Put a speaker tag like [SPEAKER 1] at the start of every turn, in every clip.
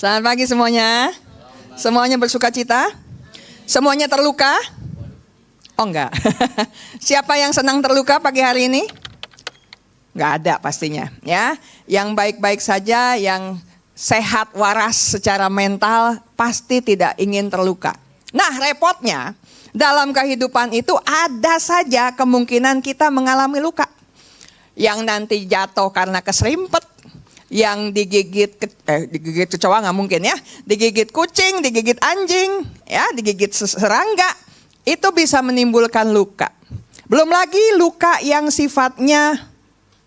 [SPEAKER 1] Selamat pagi semuanya. Semuanya bersuka cita? Semuanya terluka? Oh enggak. Siapa yang senang terluka pagi hari ini? Enggak ada pastinya ya. Yang baik-baik saja, yang sehat waras secara mental pasti tidak ingin terluka. Nah, repotnya dalam kehidupan itu ada saja kemungkinan kita mengalami luka. Yang nanti jatuh karena keserimpet, yang digigit kecoa nggak mungkin ya, digigit kucing, digigit anjing, ya, digigit serangga, itu bisa menimbulkan luka. Belum lagi luka yang sifatnya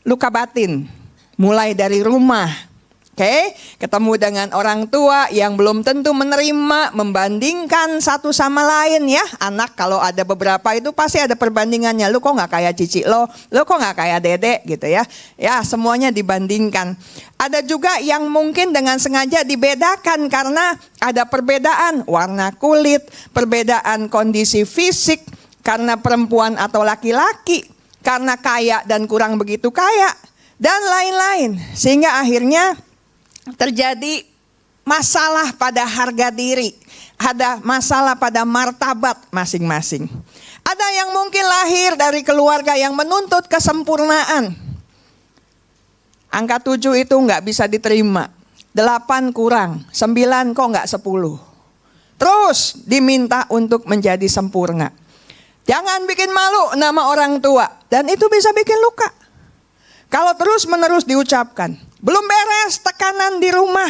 [SPEAKER 1] luka batin, mulai dari rumah. Oke, ketemu dengan orang tua yang belum tentu menerima, membandingkan satu sama lain ya. Anak kalau ada beberapa itu pasti ada perbandingannya. Lu kok gak kayak cici lo kok gak kayak dedek gitu ya. Ya, semuanya dibandingkan. Ada juga yang mungkin dengan sengaja dibedakan karena ada perbedaan warna kulit, perbedaan kondisi fisik, karena perempuan atau laki-laki, karena kaya dan kurang begitu kaya, dan lain-lain. Sehingga akhirnya terjadi masalah pada harga diri, ada masalah pada martabat masing-masing. Ada yang mungkin lahir dari keluarga yang menuntut kesempurnaan. Angka 7 itu nggak bisa diterima, 8 kurang, 9 kok nggak 10. Terus diminta untuk menjadi sempurna. Jangan bikin malu nama orang tua, dan itu bisa bikin luka. Kalau terus-menerus diucapkan. Belum beres tekanan di rumah,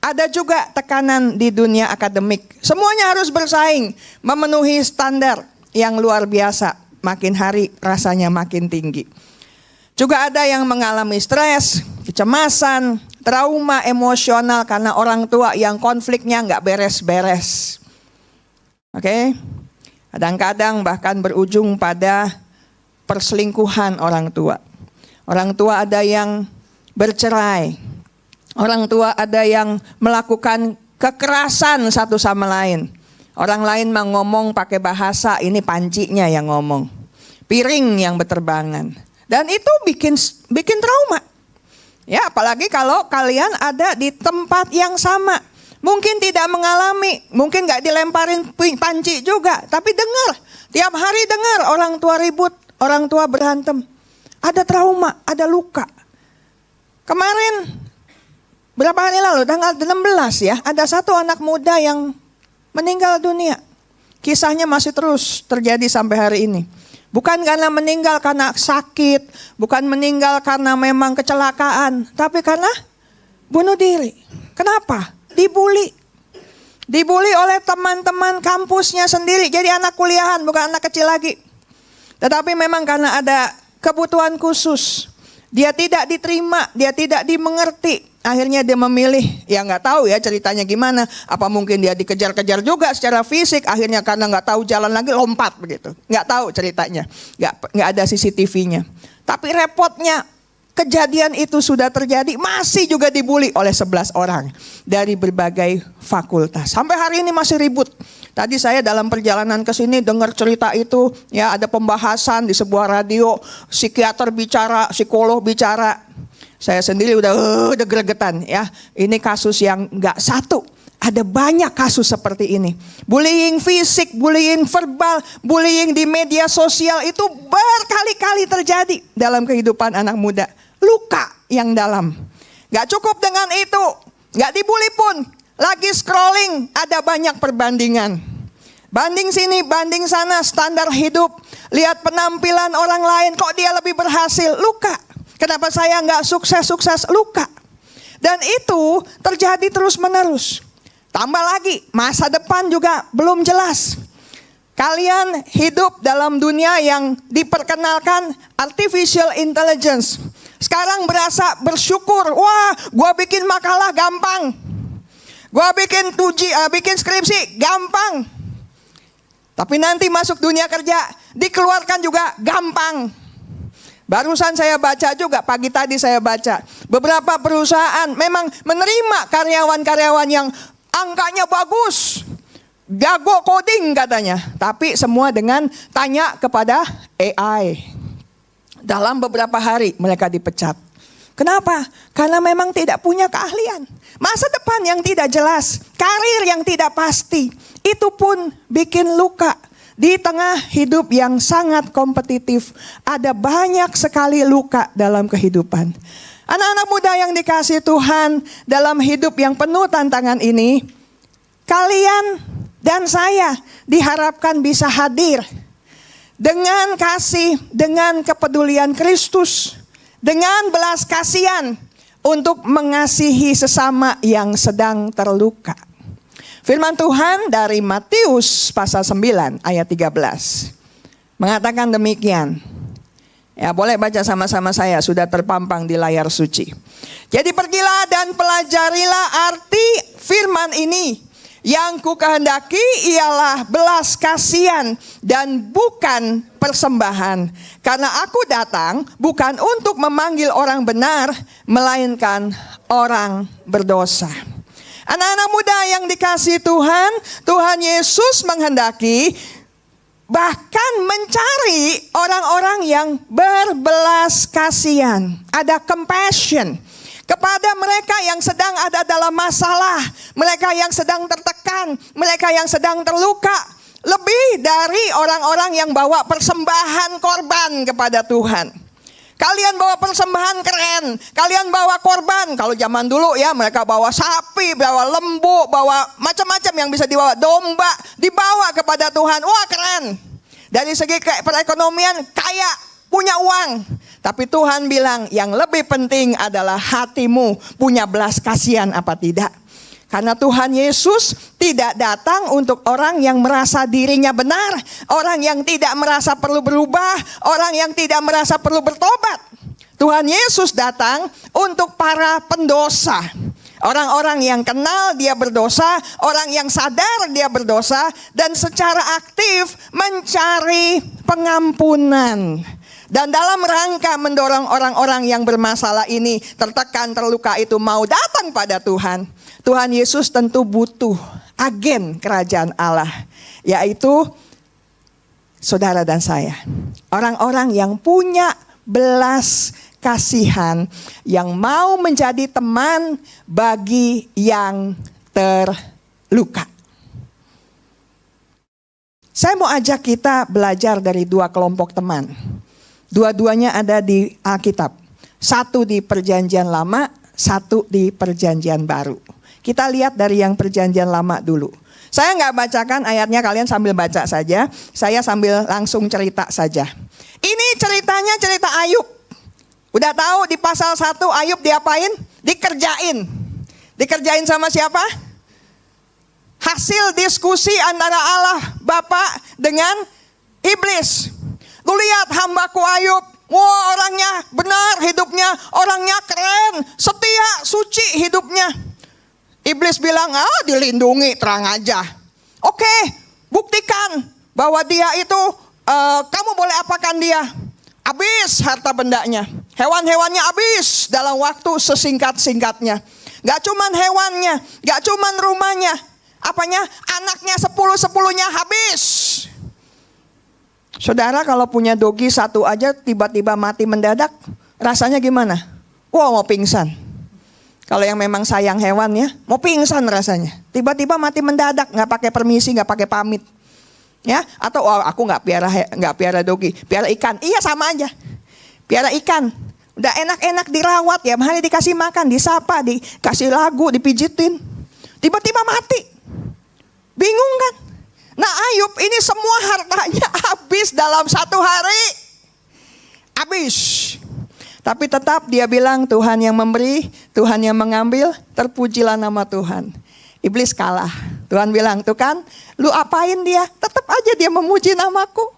[SPEAKER 1] ada juga tekanan di dunia akademik. Semuanya harus bersaing, memenuhi standar yang luar biasa. Makin hari rasanya makin tinggi. Juga ada yang mengalami stres, kecemasan, trauma emosional karena orang tua yang konfliknya nggak beres-beres. Oke? Kadang-kadang bahkan berujung pada perselingkuhan orang tua. Orang tua ada yang bercerai. Orang tua ada yang melakukan kekerasan satu sama lain. Orang lain mau ngomong pakai bahasa, ini pancinya yang ngomong. Piring yang berterbangan. Dan itu bikin trauma. Ya, apalagi kalau kalian ada di tempat yang sama. Mungkin tidak mengalami, mungkin gak dilemparin panci juga. Tapi dengar, tiap hari dengar orang tua ribut, orang tua berantem. Ada trauma, ada luka. Kemarin, berapa hari lalu, tanggal 16 ya, ada satu anak muda yang meninggal dunia. Kisahnya masih terus terjadi sampai hari ini. Bukan karena meninggal karena sakit, bukan meninggal karena memang kecelakaan, tapi karena bunuh diri. Kenapa? Dibully. Dibully oleh teman-teman kampusnya sendiri, jadi anak kuliahan, bukan anak kecil lagi. Tetapi memang karena ada kebutuhan khusus. Dia tidak diterima, dia tidak dimengerti. Akhirnya dia memilih, ya nggak tahu ya ceritanya gimana. Apa mungkin dia dikejar-kejar juga secara fisik. Akhirnya karena nggak tahu jalan lagi lompat begitu. Nggak tahu ceritanya, nggak ada CCTV-nya. Tapi repotnya kejadian itu sudah terjadi, masih juga dibully oleh 11 orang dari berbagai fakultas. Sampai hari ini masih ribut. Tadi saya dalam perjalanan ke sini dengar cerita itu, ya ada pembahasan di sebuah radio, psikiater bicara, psikolog bicara. Saya sendiri udah gregetan ya. Ini kasus yang nggak satu, ada banyak kasus seperti ini. Bullying fisik, bullying verbal, bullying di media sosial itu berkali-kali terjadi dalam kehidupan anak muda. Luka yang dalam. Gak cukup dengan itu, gak dibully pun. Lagi scrolling, ada banyak perbandingan. Banding sini, banding sana, standar hidup. Lihat penampilan orang lain, kok dia lebih berhasil. Luka. Kenapa saya gak sukses-sukses? Luka. Dan itu terjadi terus-menerus. Tambah lagi, masa depan juga belum jelas. Kalian hidup dalam dunia yang diperkenalkan artificial intelligence. Sekarang berasa bersyukur. Wah, gua bikin makalah gampang. Gua bikin skripsi gampang. Tapi nanti masuk dunia kerja dikeluarkan juga gampang. Barusan saya baca juga, pagi tadi saya baca. Beberapa perusahaan memang menerima karyawan-karyawan yang angkanya bagus. Jago coding katanya. Tapi semua dengan tanya kepada AI. Dalam beberapa hari mereka dipecat. Kenapa? Karena memang tidak punya keahlian. Masa depan yang tidak jelas, karir yang tidak pasti, itu pun bikin luka. Di tengah hidup yang sangat kompetitif, ada banyak sekali luka dalam kehidupan. Anak-anak muda yang dikasihi Tuhan, dalam hidup yang penuh tantangan ini, kalian dan saya diharapkan bisa hadir dengan kasih, dengan kepedulian Kristus, dengan belas kasihan untuk mengasihi sesama yang sedang terluka. Firman Tuhan dari Matius pasal 9 ayat 13 mengatakan demikian. Ya, boleh baca sama-sama saya, sudah terpampang di layar suci. Jadi pergilah dan pelajarilah arti firman ini. Yang ku kehendaki ialah belas kasihan dan bukan persembahan. Karena aku datang bukan untuk memanggil orang benar, melainkan orang berdosa. Anak-anak muda yang dikasihi Tuhan, Tuhan Yesus menghendaki bahkan mencari orang-orang yang berbelas kasihan. Ada compassion kepada mereka yang sedang ada dalam masalah, mereka yang sedang tertekan, mereka yang sedang terluka. Lebih dari orang-orang yang bawa persembahan korban kepada Tuhan. Kalian bawa persembahan keren, kalian bawa korban. Kalau zaman dulu ya, mereka bawa sapi, bawa lembu, bawa macam-macam yang bisa dibawa, domba, dibawa kepada Tuhan. Wah, keren. Dari segi perekonomian kaya, punya uang. Tapi Tuhan bilang yang lebih penting adalah hatimu punya belas kasihan apa tidak. Karena Tuhan Yesus tidak datang untuk orang yang merasa dirinya benar, orang yang tidak merasa perlu berubah, orang yang tidak merasa perlu bertobat. Tuhan Yesus datang untuk para pendosa. Orang-orang yang kenal dia berdosa, orang yang sadar dia berdosa, dan secara aktif mencari pengampunan. Dan dalam rangka mendorong orang-orang yang bermasalah ini, tertekan, terluka itu mau datang pada Tuhan. Tuhan Yesus tentu butuh agen kerajaan Allah, yaitu saudara dan saya. Orang-orang yang punya belas kasihan, yang mau menjadi teman bagi yang terluka. Saya mau ajak kita belajar dari dua kelompok teman. Dua-duanya ada di Alkitab. Satu di Perjanjian Lama, satu di Perjanjian Baru. Kita lihat dari yang Perjanjian Lama dulu. Saya nggak bacakan ayatnya, kalian sambil baca saja. Saya sambil langsung cerita saja. Ini ceritanya cerita Ayub. Udah tahu di pasal 1 Ayub diapain? Dikerjain. Dikerjain sama siapa? Hasil diskusi antara Allah Bapa dengan iblis. Lu lihat hambaku Ayub, wah orangnya benar hidupnya, orangnya keren, setia, suci hidupnya. Iblis bilang, dilindungi, terang aja. Oke, buktikan bahwa dia itu, kamu boleh apakan dia. Habis harta bendanya, hewan-hewannya habis dalam waktu sesingkat-singkatnya. Gak cuman hewannya, gak cuman rumahnya, anaknya 10-10-nya habis. Saudara kalau punya dogi satu aja tiba-tiba mati mendadak, rasanya gimana? Wah, mau pingsan. Kalau yang memang sayang hewan ya, mau pingsan rasanya. Tiba-tiba mati mendadak, nggak pakai permisi, nggak pakai pamit. Ya, atau aku nggak piara dogi, piara ikan. Iya sama aja. Piara ikan, udah enak-enak dirawat ya, hari dikasih makan, disapa, dikasih lagu, dipijitin. Tiba-tiba mati. Bingung kan? Nah Ayub ini semua hartanya habis dalam 1 hari. Habis. Tapi tetap dia bilang Tuhan yang memberi, Tuhan yang mengambil, terpujilah nama Tuhan. Iblis kalah. Tuhan bilang, tuh kan, lu apain dia? Tetap aja dia memuji namaku.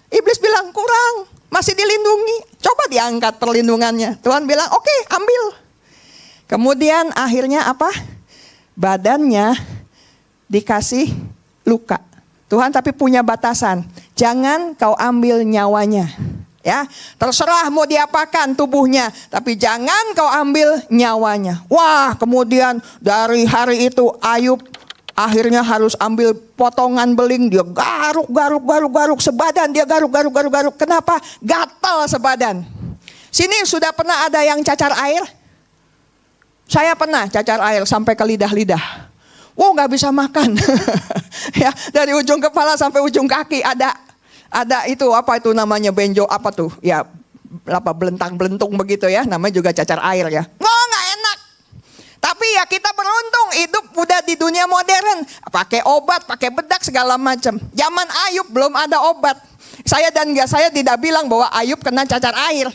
[SPEAKER 1] Iblis bilang kurang, masih dilindungi. Coba diangkat perlindungannya. Tuhan bilang oke, ambil. Kemudian akhirnya apa? Badannya dikasih luka. Tuhan tapi punya batasan. Jangan kau ambil nyawanya. Ya, terserah mau diapakan tubuhnya, tapi jangan kau ambil nyawanya. Wah, kemudian dari hari itu Ayub akhirnya harus ambil potongan beling, dia garuk sebadan, dia garuk. Kenapa? Gatal sebadan. Sini sudah pernah ada yang cacar air? Saya pernah cacar air sampai ke lidah-lidah. Wow, nggak bisa makan. Ya, dari ujung kepala sampai ujung kaki ada itu apa itu namanya benjo apa tuh? Ya, apa belentang-belentung begitu ya, namanya juga cacar air ya. Oh, nggak enak. Tapi ya kita beruntung hidup udah di dunia modern, pakai obat, pakai bedak segala macam. Zaman Ayub belum ada obat. Saya tidak bilang bahwa Ayub kena cacar air.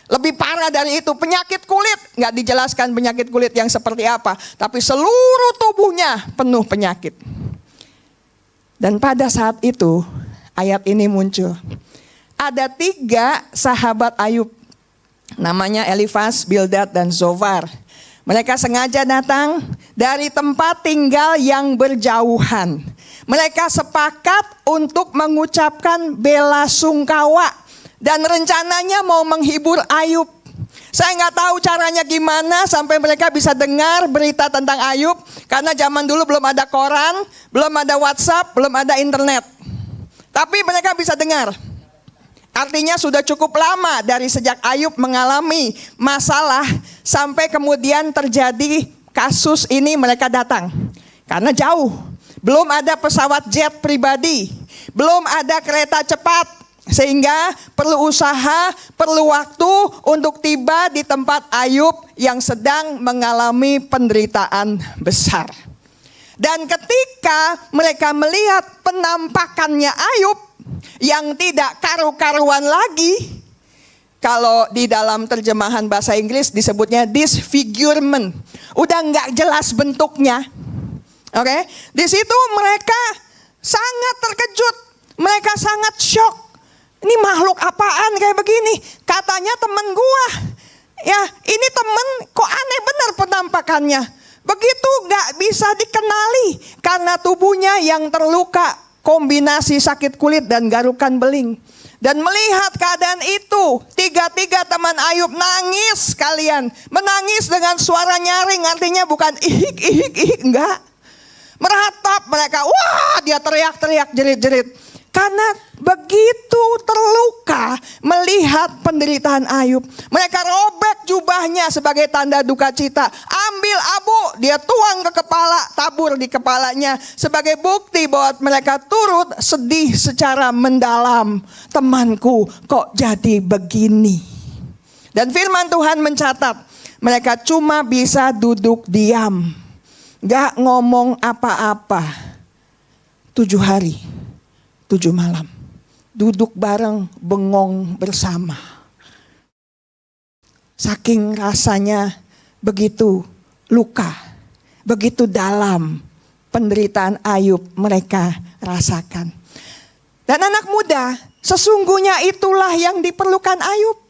[SPEAKER 1] Lebih parah dari itu, penyakit kulit. Nggak dijelaskan penyakit kulit yang seperti apa. Tapi seluruh tubuhnya penuh penyakit. Dan pada saat itu, ayat ini muncul. Ada 3 sahabat Ayub. Namanya Elifaz, Bildad, dan Zofar. Mereka sengaja datang dari tempat tinggal yang berjauhan. Mereka sepakat untuk mengucapkan bela sungkawa. Dan rencananya mau menghibur Ayub. Saya nggak tahu caranya gimana sampai mereka bisa dengar berita tentang Ayub. Karena zaman dulu belum ada koran, belum ada WhatsApp, belum ada internet. Tapi mereka bisa dengar. Artinya sudah cukup lama dari sejak Ayub mengalami masalah sampai kemudian terjadi kasus ini mereka datang. Karena jauh, belum ada pesawat jet pribadi, belum ada kereta cepat. Sehingga perlu usaha, perlu waktu untuk tiba di tempat Ayub yang sedang mengalami penderitaan besar. Dan ketika mereka melihat penampakannya Ayub yang tidak karu-karuan lagi, kalau di dalam terjemahan bahasa Inggris disebutnya disfigurement, udah nggak jelas bentuknya. Oke, di situ mereka sangat terkejut, mereka sangat shock. Ini makhluk apaan kayak begini? Katanya temen gua. Ya, ini temen kok aneh benar penampakannya. Begitu gak bisa dikenali karena tubuhnya yang terluka, kombinasi sakit kulit dan garukan beling. Dan melihat keadaan itu, 3 teman Ayub nangis sekalian. Menangis dengan suara nyaring, artinya bukan ihik, enggak. Meratap mereka, wah dia teriak-teriak jerit-jerit. Karena begitu terluka melihat penderitaan Ayub. Mereka robek jubahnya sebagai tanda duka cita. Ambil abu, dia tuang ke kepala, tabur di kepalanya. Sebagai bukti bahwa mereka turut sedih secara mendalam. Temanku kok jadi begini. Dan firman Tuhan mencatat, mereka cuma bisa duduk diam. Gak ngomong apa-apa. 7 hari. 7 malam, duduk bareng, bengong bersama. Saking rasanya begitu luka, begitu dalam penderitaan Ayub mereka rasakan. Dan anak muda, sesungguhnya itulah yang diperlukan Ayub.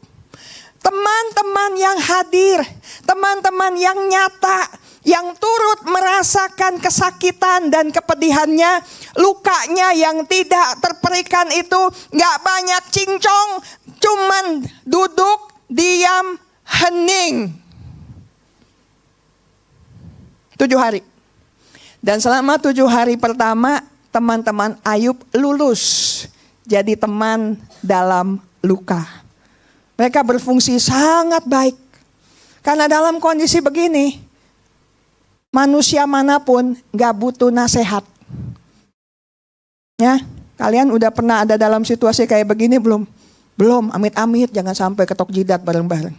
[SPEAKER 1] Teman-teman yang hadir, teman-teman yang nyata, yang turut merasakan kesakitan dan kepedihannya, lukanya yang tidak terperikan itu, gak banyak cincong, cuman duduk, diam, hening. 7 hari. Dan selama 7 hari pertama, teman-teman Ayub lulus jadi teman dalam luka. Mereka berfungsi sangat baik. Karena dalam kondisi begini, manusia manapun gak butuh nasihat. Ya, kalian udah pernah ada dalam situasi kayak begini belum? Belum, amit-amit jangan sampai ketok jidat bareng-bareng.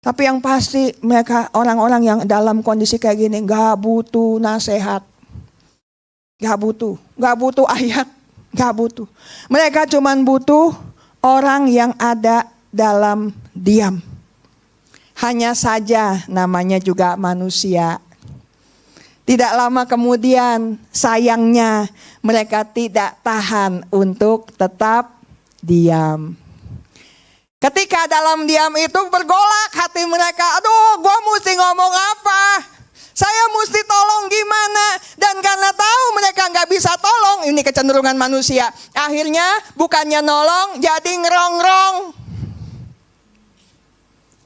[SPEAKER 1] Tapi yang pasti mereka orang-orang yang dalam kondisi kayak gini gak butuh nasihat. Gak butuh ayat, gak butuh. Mereka cuman butuh orang yang ada dalam diam. Hanya saja namanya juga manusia. Tidak lama kemudian sayangnya mereka tidak tahan untuk tetap diam. Ketika dalam diam itu bergolak hati mereka. Aduh, gue mesti ngomong apa? Saya mesti tolong gimana? Dan karena tahu mereka gak bisa tolong, ini kecenderungan manusia. Akhirnya bukannya nolong jadi ngerongrong.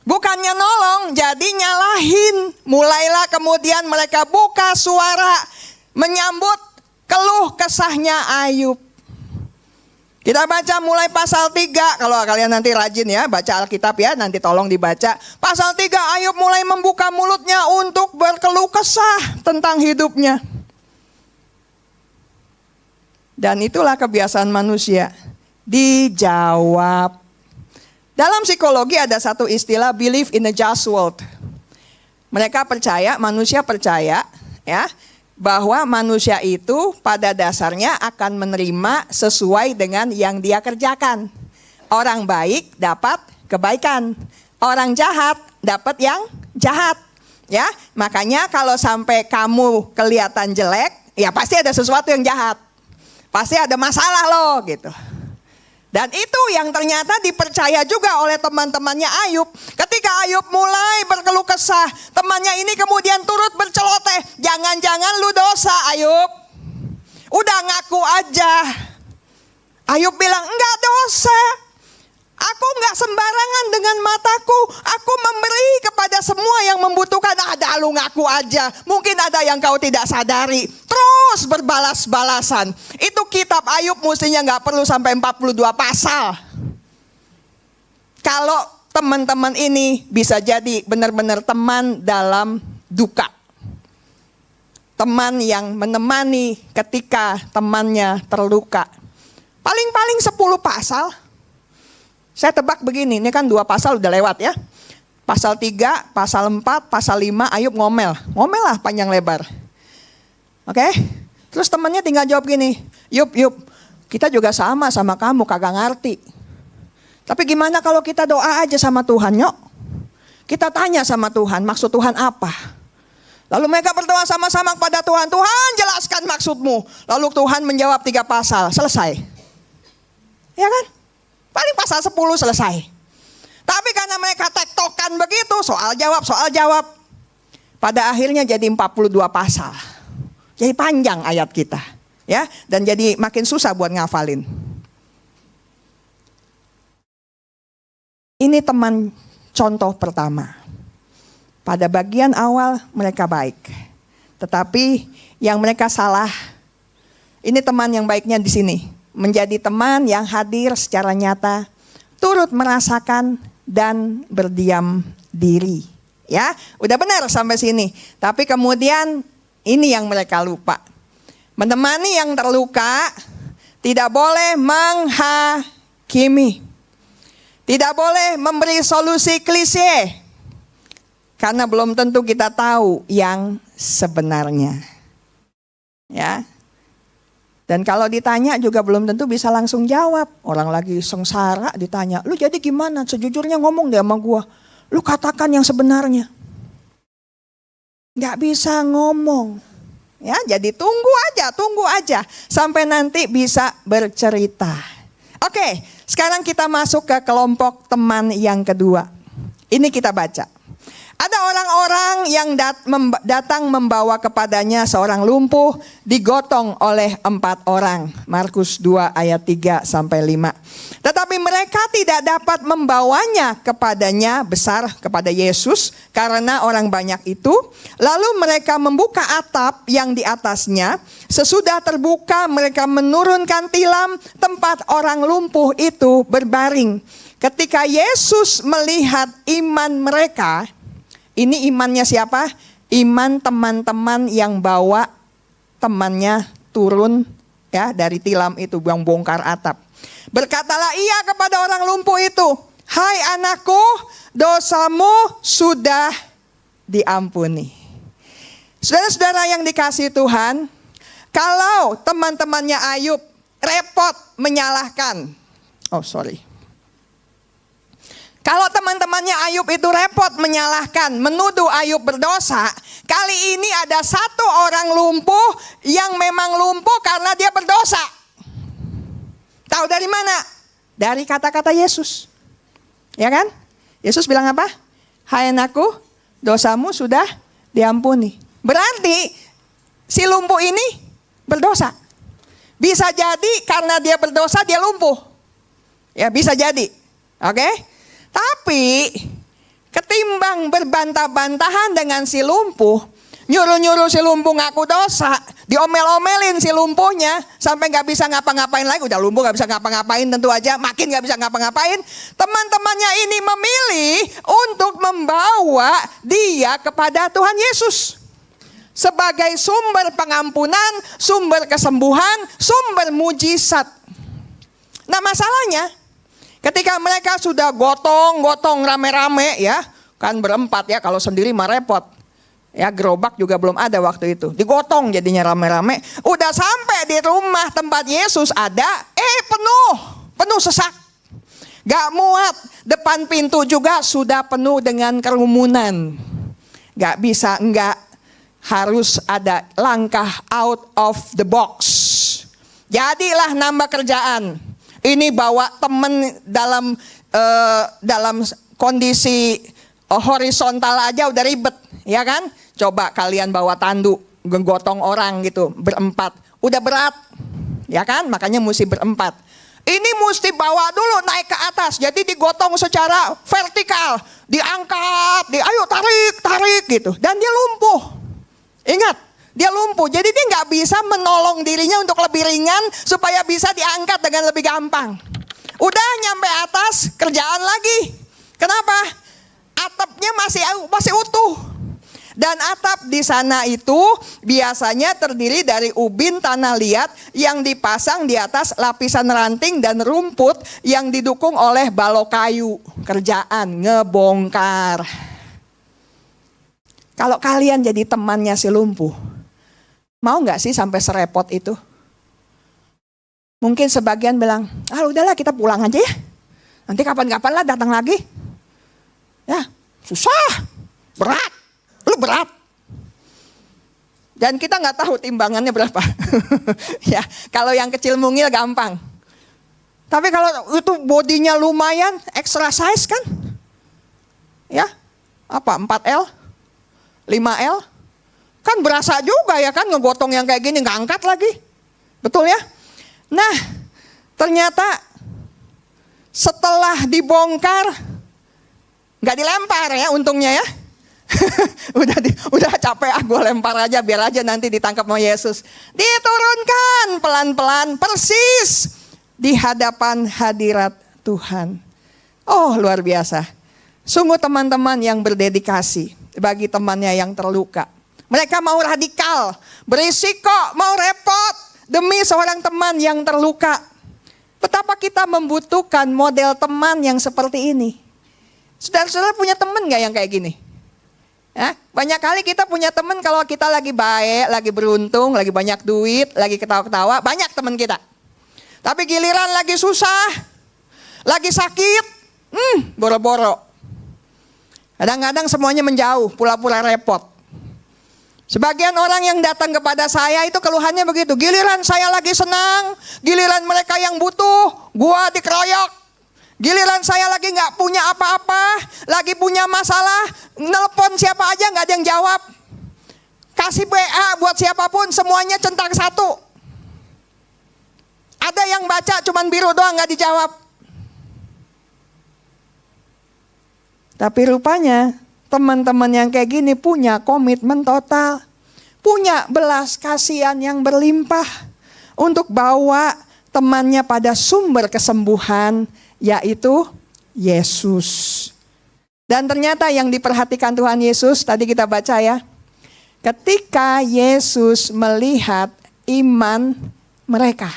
[SPEAKER 1] Bukannya nolong, jadi nyalahin. Mulailah kemudian mereka buka suara menyambut keluh kesahnya Ayub. Kita baca mulai pasal 3. Kalau kalian nanti rajin ya baca Alkitab ya, nanti tolong dibaca. Pasal 3, Ayub mulai membuka mulutnya untuk berkeluh kesah tentang hidupnya. Dan itulah kebiasaan manusia, dijawab. Dalam psikologi ada satu istilah believe in a just world. Mereka percaya, manusia percaya ya, bahwa manusia itu pada dasarnya akan menerima sesuai dengan yang dia kerjakan. Orang baik dapat kebaikan, orang jahat dapat yang jahat. Ya, makanya kalau sampai kamu kelihatan jelek, ya pasti ada sesuatu yang jahat. Pasti ada masalah loh gitu. Dan itu yang ternyata dipercaya juga oleh teman-temannya Ayub. Ketika Ayub mulai berkeluh kesah, temannya ini kemudian turut berceloteh. Jangan-jangan lu dosa Ayub. Udah ngaku aja. Ayub bilang, enggak dosa. Aku enggak sembarangan dengan mataku. Aku memberi kepada semua yang membutuhkan. Ada lu ngaku aja. Mungkin ada yang kau tidak sadari. Terus berbalas-balasan. Itu kitab Ayub mestinya enggak perlu sampai 42 pasal. Kalau teman-teman ini bisa jadi benar-benar teman dalam duka. Teman yang menemani ketika temannya terluka. Paling-paling 10 pasal. Saya tebak begini, ini kan 2 pasal udah lewat ya. Pasal 3, pasal 4, pasal 5, Ayub ngomel. Ngomel lah panjang lebar. Oke? Terus temannya tinggal jawab gini, Yub, kita juga sama kamu, kagak ngerti. Tapi gimana kalau kita doa aja sama Tuhan, yuk? Kita tanya sama Tuhan, maksud Tuhan apa? Lalu mereka berdoa sama-sama kepada Tuhan, Tuhan jelaskan maksudmu. Lalu Tuhan menjawab 3 pasal, selesai. Ya kan? Paling pasal 10 selesai. Tapi karena mereka tektokan begitu, soal jawab. Pada akhirnya jadi 42 pasal. Jadi panjang ayat kita. Ya, dan jadi makin susah buat ngafalin. Ini teman contoh pertama. Pada bagian awal mereka baik. Tetapi yang mereka salah, ini teman yang baiknya di sini. Menjadi teman yang hadir secara nyata, turut merasakan dan berdiam diri. Ya, udah benar sampai sini. Tapi kemudian ini yang mereka lupa. Menemani yang terluka, tidak boleh menghakimi. Tidak boleh memberi solusi klise. Karena belum tentu kita tahu yang sebenarnya. Ya. Dan kalau ditanya juga belum tentu bisa langsung jawab. Orang lagi sengsara ditanya, lu jadi gimana? Sejujurnya ngomong deh sama gua. Lu katakan yang sebenarnya. Gak bisa ngomong. Ya, jadi tunggu aja. Sampai nanti bisa bercerita. Oke, sekarang kita masuk ke kelompok teman yang kedua. Ini kita baca. Ada orang-orang yang datang membawa kepadanya seorang lumpuh digotong oleh 4 orang. Markus 2 ayat 3 sampai 5. Tetapi mereka tidak dapat membawanya kepadanya kepada Yesus karena orang banyak itu. Lalu mereka membuka atap yang di atasnya. Sesudah terbuka mereka menurunkan tilam tempat orang lumpuh itu berbaring. Ketika Yesus melihat iman mereka, ini imannya siapa? Iman teman-teman yang bawa temannya turun ya dari tilam itu, yang bongkar atap. Berkatalah ia kepada orang lumpuh itu, "Hai anakku, dosamu sudah diampuni." Saudara-saudara yang dikasihi Tuhan, kalau teman-temannya Ayub repot menyalahkan, kalau teman-temannya Ayub itu repot menyalahkan, menuduh Ayub berdosa, kali ini ada satu orang lumpuh yang memang lumpuh karena dia berdosa. Tahu dari mana? Dari kata-kata Yesus. Ya kan? Yesus bilang apa? "Hai anakku, dosamu sudah diampuni." Berarti si lumpuh ini berdosa. Bisa jadi karena dia berdosa dia lumpuh. Ya bisa jadi. Oke? Tapi ketimbang berbantah-bantahan dengan si lumpuh, Nyuruh-nyuruh si lumpuh ngaku dosa. Diomel-omelin si lumpuhnya sampai gak bisa ngapa-ngapain lagi. Udah lumpuh gak bisa ngapa-ngapain, tentu aja makin gak bisa ngapa-ngapain. Teman-temannya ini memilih untuk membawa dia kepada Tuhan Yesus sebagai sumber pengampunan, sumber kesembuhan, sumber mujizat. Nah masalahnya ketika mereka sudah gotong-gotong rame-rame ya, kan berempat ya, kalau sendiri mah repot. Ya gerobak juga belum ada waktu itu. Digotong jadinya rame-rame. Udah sampai di rumah tempat Yesus ada, penuh sesak. Gak muat, depan pintu juga sudah penuh dengan kerumunan. Gak bisa enggak, harus ada langkah out of the box. Jadilah nambah kerjaan. Ini bawa temen dalam kondisi horizontal aja udah ribet, ya kan? Coba kalian bawa tanduk, gotong orang gitu, berempat. Udah berat, ya kan? Makanya mesti berempat. Ini mesti bawa dulu naik ke atas. Jadi digotong secara vertikal. Diangkat, ayo tarik gitu. Dan dia lumpuh. Ingat, dia lumpuh. Jadi dia nggak bisa menolong dirinya untuk lebih ringan supaya bisa diangkat dengan lebih gampang. Udah nyampe atas, kerjaan lagi. Kenapa? Atapnya masih utuh. Dan atap di sana itu biasanya terdiri dari ubin tanah liat yang dipasang di atas lapisan ranting dan rumput yang didukung oleh balok kayu. Kerjaan ngebongkar. Kalau kalian jadi temannya si lumpuh, mau gak sih sampai serepot itu? Mungkin sebagian bilang, udahlah kita pulang aja ya. Nanti kapan-kapan lah datang lagi. Ya, susah, berat. Lu berat. Dan kita nggak tahu timbangannya berapa. Ya, kalau yang kecil mungil gampang. Tapi kalau itu bodinya lumayan, extra size kan? Ya, 4L? 5L? Kan berasa juga ya kan ngegotong yang kayak gini, nggak angkat lagi. Betul ya? Nah, ternyata setelah dibongkar, nggak dilempar ya untungnya ya. udah capek gue lempar aja biar aja nanti ditangkap sama Yesus. Diturunkan pelan-pelan persis di hadapan hadirat Tuhan. Oh luar biasa. Sungguh teman-teman yang berdedikasi bagi temannya yang terluka. Mereka mau radikal, berisiko, mau repot demi seorang teman yang terluka. Betapa kita membutuhkan model teman yang seperti ini. Saudara-saudara punya teman gak yang kayak gini? Ya, banyak kali kita punya teman kalau kita lagi baik, lagi beruntung, lagi banyak duit, lagi ketawa-ketawa, banyak teman kita. Tapi giliran lagi susah, lagi sakit, boro-boro. Kadang-kadang semuanya menjauh, pura-pura repot. Sebagian orang yang datang kepada saya itu keluhannya begitu. Giliran saya lagi senang, giliran mereka yang butuh, gua dikeroyok. Giliran saya lagi gak punya apa-apa, lagi punya masalah, nelpon siapa aja gak ada yang jawab. Kasih WA buat siapapun, semuanya centang satu. Ada yang baca cuman biru doang gak dijawab. Tapi rupanya teman-teman yang kayak gini punya komitmen total. Punya belas kasihan yang berlimpah untuk bawa temannya pada sumber kesembuhan, yaitu Yesus. Dan ternyata yang diperhatikan Tuhan Yesus, tadi kita baca ya. Ketika Yesus melihat iman mereka.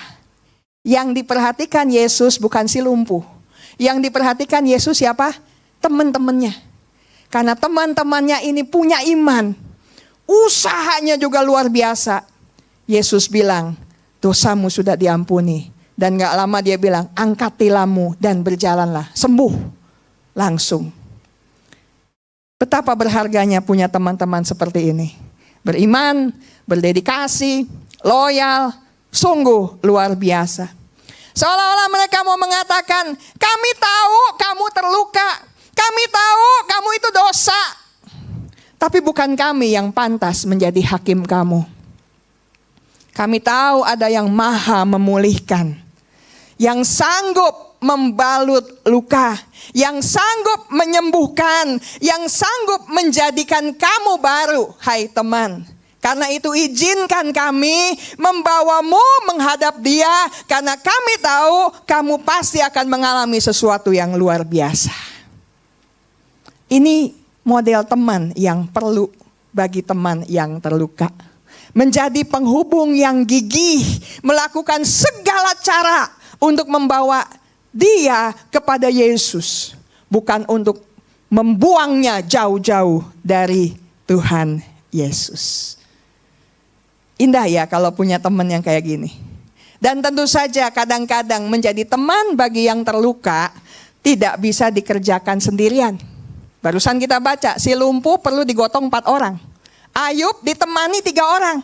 [SPEAKER 1] Yang diperhatikan Yesus bukan si lumpuh. Yang diperhatikan Yesus siapa? Teman-temannya. Karena teman-temannya ini punya iman. Usahanya juga luar biasa. Yesus bilang, dosamu sudah diampuni. Dan gak lama dia bilang, angkat tilammu dan berjalanlah. Sembuh langsung. Betapa berharganya punya teman-teman seperti ini. Beriman, berdedikasi, loyal, sungguh luar biasa. Seolah-olah mereka mau mengatakan, kami tahu kamu terluka. Kami tahu kamu itu dosa. Tapi bukan kami yang pantas menjadi hakim kamu. Kami tahu ada yang maha memulihkan. Yang sanggup membalut luka, yang sanggup menyembuhkan, yang sanggup menjadikan kamu baru, hai teman. Karena itu izinkan kami membawamu menghadap Dia, karena kami tahu kamu pasti akan mengalami sesuatu yang luar biasa. Ini model teman yang perlu bagi teman yang terluka. Menjadi penghubung yang gigih, melakukan segala cara untuk membawa dia kepada Yesus, bukan untuk membuangnya jauh-jauh dari Tuhan Yesus. Indah ya kalau punya teman yang kayak gini. Dan tentu saja kadang-kadang menjadi teman bagi yang terluka tidak bisa dikerjakan sendirian. Barusan kita baca, si lumpuh perlu digotong 4 orang. Ayub ditemani 3 orang.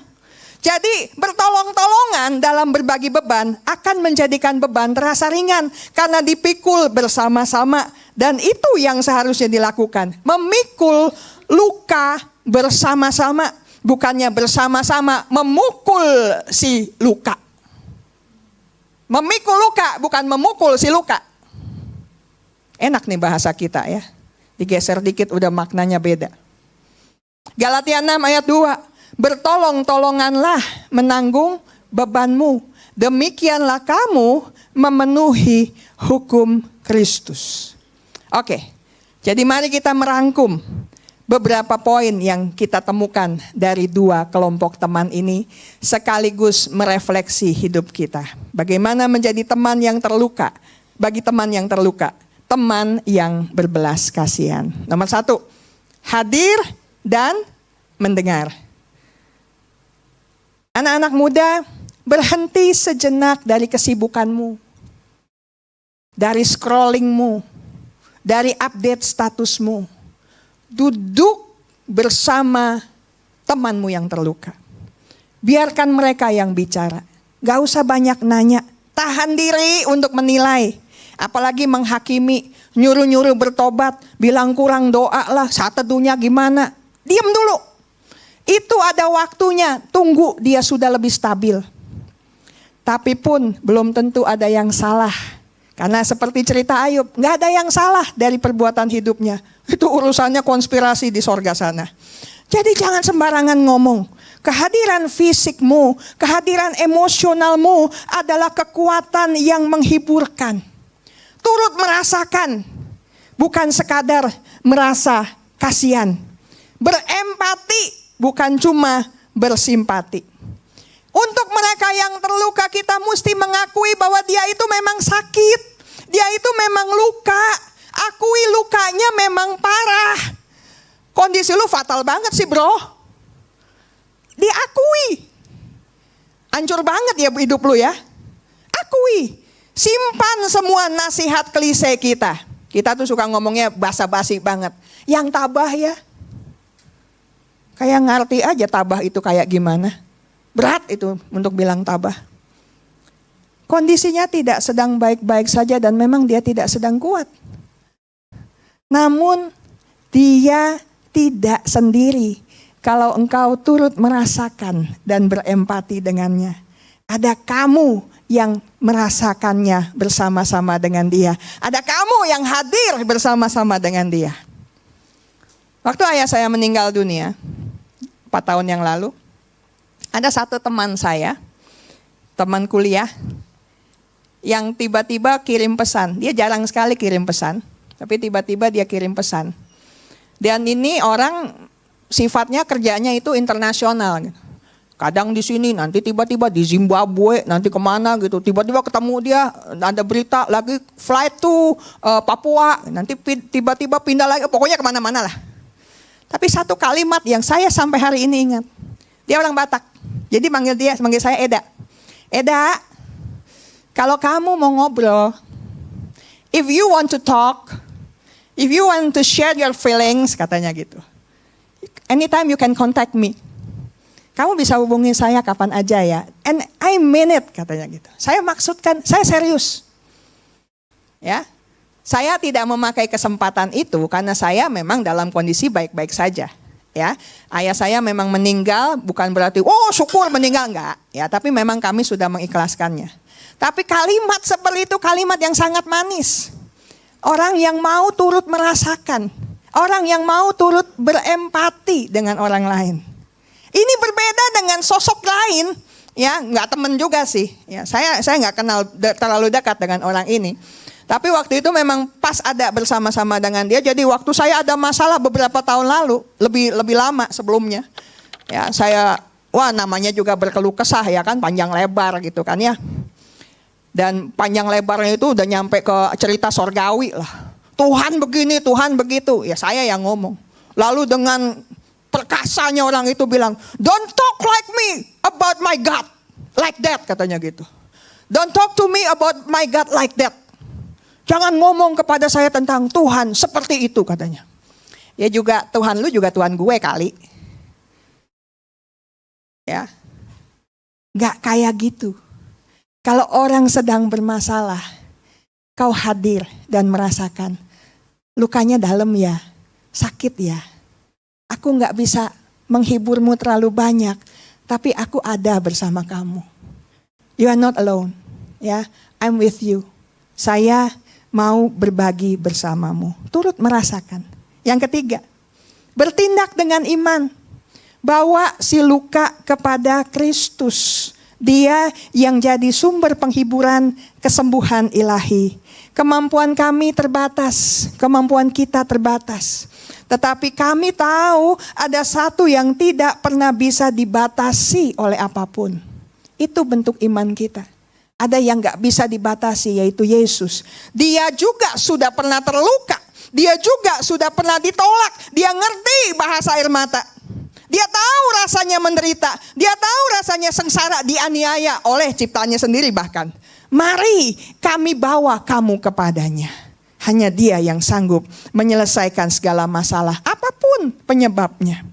[SPEAKER 1] Jadi bertolong-tolongan dalam berbagi beban akan menjadikan beban terasa ringan. Karena dipikul bersama-sama. Dan itu yang seharusnya dilakukan. Memikul luka bersama-sama. Bukannya bersama-sama memukul si luka. Memikul luka bukan memukul si luka. Enak nih bahasa kita ya. Digeser dikit udah maknanya beda. Galatia 6 ayat 2. Bertolong-tolonganlah menanggung bebanmu. Demikianlah kamu memenuhi hukum Kristus. Oke, jadi mari kita merangkum beberapa poin yang kita temukan dari 2 kelompok teman ini, sekaligus merefleksi hidup kita. Bagaimana menjadi teman yang terluka? Bagi teman yang terluka, teman yang berbelas kasihan. Nomor 1, hadir dan mendengar. Anak-anak muda, berhenti sejenak dari kesibukanmu, dari scrollingmu, dari update statusmu. Duduk bersama temanmu yang terluka. Biarkan mereka yang bicara. Gak usah banyak nanya. Tahan diri untuk menilai. Apalagi menghakimi. Nyuruh-nyuruh bertobat. Bilang kurang doa lah. Saat teduhnya gimana. Diam dulu. Itu ada waktunya. Tunggu dia sudah lebih stabil. Tapi pun belum tentu ada yang salah. Karena seperti cerita Ayub. Gak ada yang salah dari perbuatan hidupnya. Itu urusannya konspirasi di sorga sana. Jadi jangan sembarangan ngomong. Kehadiran fisikmu, kehadiran emosionalmu adalah kekuatan yang menghiburkan. Turut merasakan, bukan sekadar merasa kasihan. Berempati, bukan cuma bersimpati. Untuk mereka yang terluka, kita mesti mengakui bahwa dia itu memang sakit. Dia itu memang luka. Akui lukanya memang parah. Kondisi lu fatal banget sih bro. Diakui. Hancur banget ya hidup lu ya. Akui. Simpan semua nasihat klise kita. Kita tuh suka ngomongnya basa-basi banget. Yang tabah ya. Kayak ngerti aja tabah itu kayak gimana. Berat itu untuk bilang tabah. Kondisinya tidak sedang baik-baik saja dan memang dia tidak sedang kuat. Namun dia tidak sendiri kalau engkau turut merasakan dan berempati dengannya. Ada kamu yang merasakannya bersama-sama dengan dia. Ada kamu yang hadir bersama-sama dengan dia. Waktu ayah saya meninggal dunia 4 tahun yang lalu, ada satu teman saya, teman kuliah, yang tiba-tiba kirim pesan. Dia jarang sekali kirim pesan. Tapi tiba-tiba dia kirim pesan. Dan ini orang sifatnya kerjanya itu internasional. Kadang di sini, nanti tiba-tiba di Zimbabwe, nanti kemana gitu. Tiba-tiba ketemu dia, ada berita lagi flight to Papua. Nanti tiba-tiba pindah lagi, pokoknya kemana-mana lah. Tapi satu kalimat yang saya sampai hari ini ingat. Dia orang Batak. Jadi manggil saya Eda. Eda, kalau kamu mau ngobrol, if you want to talk, if you want to share your feelings, katanya gitu. Anytime you can contact me. Kamu bisa hubungi saya kapan aja ya. And I mean it, katanya gitu. Saya maksudkan, saya serius. Ya, saya tidak memakai kesempatan itu karena saya memang dalam kondisi baik-baik saja. Ya, ayah saya memang meninggal, bukan berarti, oh syukur meninggal, enggak. Ya, tapi memang kami sudah mengikhlaskannya. Tapi kalimat seperti itu kalimat yang sangat manis. Orang yang mau turut merasakan, orang yang mau turut berempati dengan orang lain. Ini berbeda dengan sosok lain, ya, nggak temen juga sih. Ya, saya nggak kenal terlalu dekat dengan orang ini. Tapi waktu itu memang pas ada bersama-sama dengan dia. Jadi waktu saya ada masalah beberapa tahun lalu, lebih lama sebelumnya. Ya, namanya juga berkeluh kesah ya kan, panjang lebar gitu kan ya. Dan panjang lebarnya itu udah nyampe ke cerita sorgawi lah. Tuhan begini, Tuhan begitu. Ya saya yang ngomong. Lalu dengan perkasanya orang itu bilang, "Don't talk like me about my God like that," katanya gitu. "Don't talk to me about my God like that." Jangan ngomong kepada saya tentang Tuhan seperti itu katanya. Ya juga Tuhan lu juga Tuhan gue kali. Ya. Gak kayak gitu. Kalau orang sedang bermasalah, kau hadir dan merasakan. Lukanya dalam ya, sakit ya. Aku gak bisa menghiburmu terlalu banyak, tapi aku ada bersama kamu. You are not alone. Ya, I'm with you. Saya mau berbagi bersamamu, turut merasakan. Yang ketiga, bertindak dengan iman. Bawa si Luka kepada Kristus. Dia yang jadi sumber penghiburan kesembuhan ilahi. Kemampuan kami terbatas, kemampuan kita terbatas. Tetapi kami tahu ada satu yang tidak pernah bisa dibatasi oleh apapun. Itu bentuk iman kita. Ada yang gak bisa dibatasi, yaitu Yesus. Dia juga sudah pernah terluka. Dia juga sudah pernah ditolak. Dia ngerti bahasa air mata. Dia tahu rasanya menderita. Dia tahu rasanya sengsara, dianiaya oleh ciptaannya sendiri bahkan. Mari kami bawa kamu kepadanya. Hanya dia yang sanggup menyelesaikan segala masalah, apapun penyebabnya.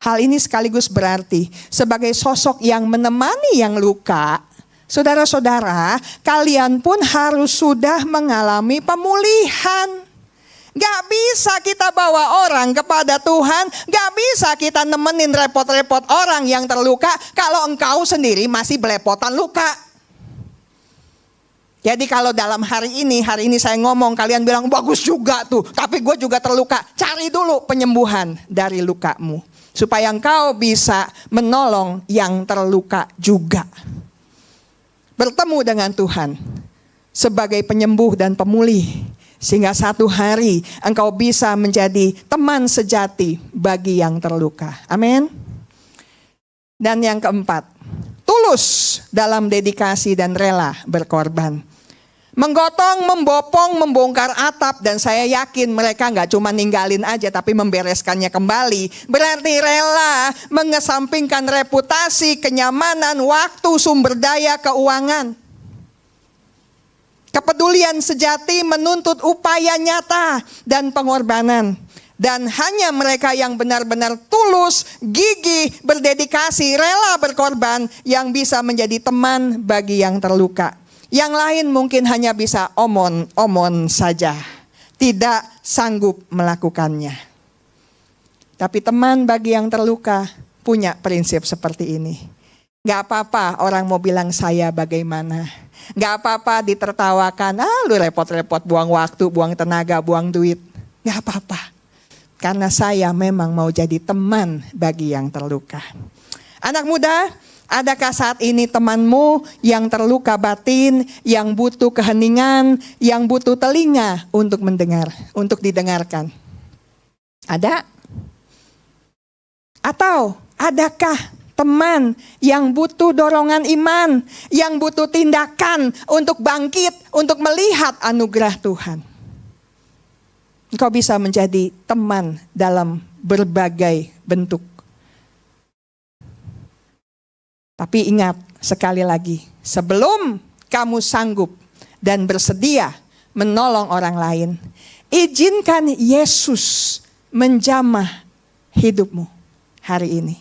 [SPEAKER 1] Hal ini sekaligus berarti sebagai sosok yang menemani yang luka, saudara-saudara, kalian pun harus sudah mengalami pemulihan. Gak bisa kita bawa orang kepada Tuhan, gak bisa kita nemenin repot-repot orang yang terluka kalau engkau sendiri masih belepotan luka. Jadi kalau dalam hari ini saya ngomong, kalian bilang bagus juga tuh, tapi gue juga terluka. Cari dulu penyembuhan dari lukamu, supaya engkau bisa menolong yang terluka juga. Bertemu dengan Tuhan sebagai penyembuh dan pemulih. Sehingga satu hari engkau bisa menjadi teman sejati bagi yang terluka. Amin. Dan yang keempat, tulus dalam dedikasi dan rela berkorban. Menggotong, membopong, membongkar atap, dan saya yakin mereka gak cuma ninggalin aja tapi membereskannya kembali. Berarti rela mengesampingkan reputasi, kenyamanan, waktu, sumber daya, keuangan. Kepedulian sejati menuntut upaya nyata dan pengorbanan. Dan hanya mereka yang benar-benar tulus, gigih, berdedikasi, rela berkorban yang bisa menjadi teman bagi yang terluka. Yang lain mungkin hanya bisa omon-omon saja, tidak sanggup melakukannya. Tapi teman bagi yang terluka punya prinsip seperti ini. Gak apa-apa orang mau bilang saya bagaimana. Gak apa-apa ditertawakan, lu repot-repot buang waktu, buang tenaga, buang duit. Gak apa-apa. Karena saya memang mau jadi teman bagi yang terluka. Anak muda, adakah saat ini temanmu yang terluka batin, yang butuh keheningan, yang butuh telinga untuk mendengar, untuk didengarkan? Ada? Atau adakah teman yang butuh dorongan iman, yang butuh tindakan untuk bangkit, untuk melihat anugerah Tuhan? Engkau bisa menjadi teman dalam berbagai bentuk. Tapi ingat sekali lagi, sebelum kamu sanggup dan bersedia menolong orang lain, izinkan Yesus menjamah hidupmu hari ini.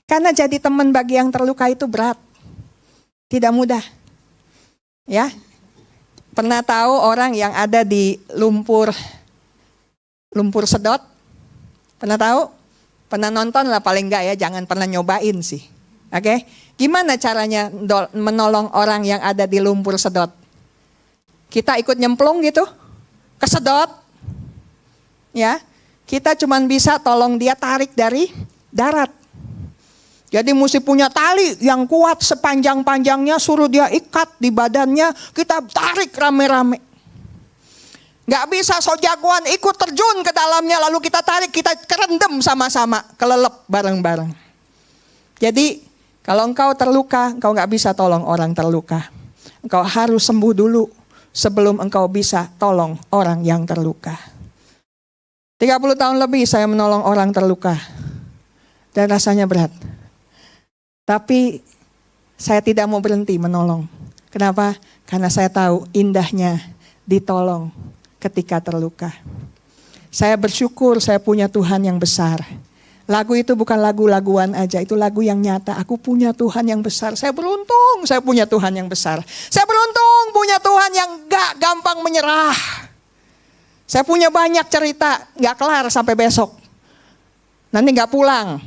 [SPEAKER 1] Karena jadi teman bagi yang terluka itu berat. Tidak mudah. Ya. Pernah tahu orang yang ada di lumpur sedot? Pernah tahu? Pernah nonton lah paling enggak ya, jangan pernah nyobain sih. Oke, gimana caranya menolong orang yang ada di lumpur sedot? Kita ikut nyemplung gitu, kesedot. Ya, kita cuman bisa tolong dia tarik dari darat. Jadi mesti punya tali yang kuat sepanjang-panjangnya, suruh dia ikat di badannya, kita tarik rame-rame. Gak bisa so jagoan ikut terjun ke dalamnya lalu kita tarik, kita kerendam sama-sama, kelelep bareng-bareng. Jadi kalau engkau terluka, engkau gak bisa tolong orang terluka. Engkau harus sembuh dulu sebelum engkau bisa tolong orang yang terluka. 30 tahun lebih saya menolong orang terluka dan rasanya berat. Tapi saya tidak mau berhenti menolong. Kenapa? Karena saya tahu indahnya ditolong ketika terluka. Saya bersyukur saya punya Tuhan yang besar. Lagu itu bukan lagu-laguan aja, itu lagu yang nyata. Aku punya Tuhan yang besar. Saya beruntung saya punya Tuhan yang besar. Saya beruntung punya Tuhan yang gak gampang menyerah. Saya punya banyak cerita, gak kelar sampai besok. Nanti gak pulang.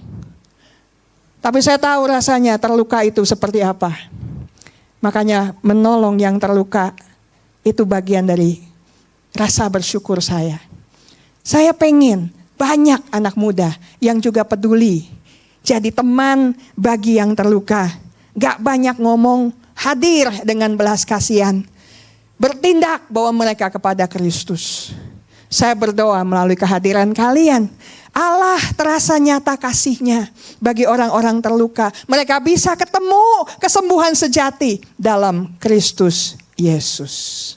[SPEAKER 1] Tapi saya tahu rasanya terluka itu seperti apa. Makanya menolong yang terluka itu bagian dari rasa bersyukur saya. Saya pengen banyak anak muda yang juga peduli. Jadi teman bagi yang terluka. Gak banyak ngomong, hadir dengan belas kasihan. Bertindak bawa mereka kepada Kristus. Saya berdoa melalui kehadiran kalian. Allah terasa nyata kasih-Nya bagi orang-orang terluka. Mereka bisa ketemu kesembuhan sejati dalam Kristus Yesus.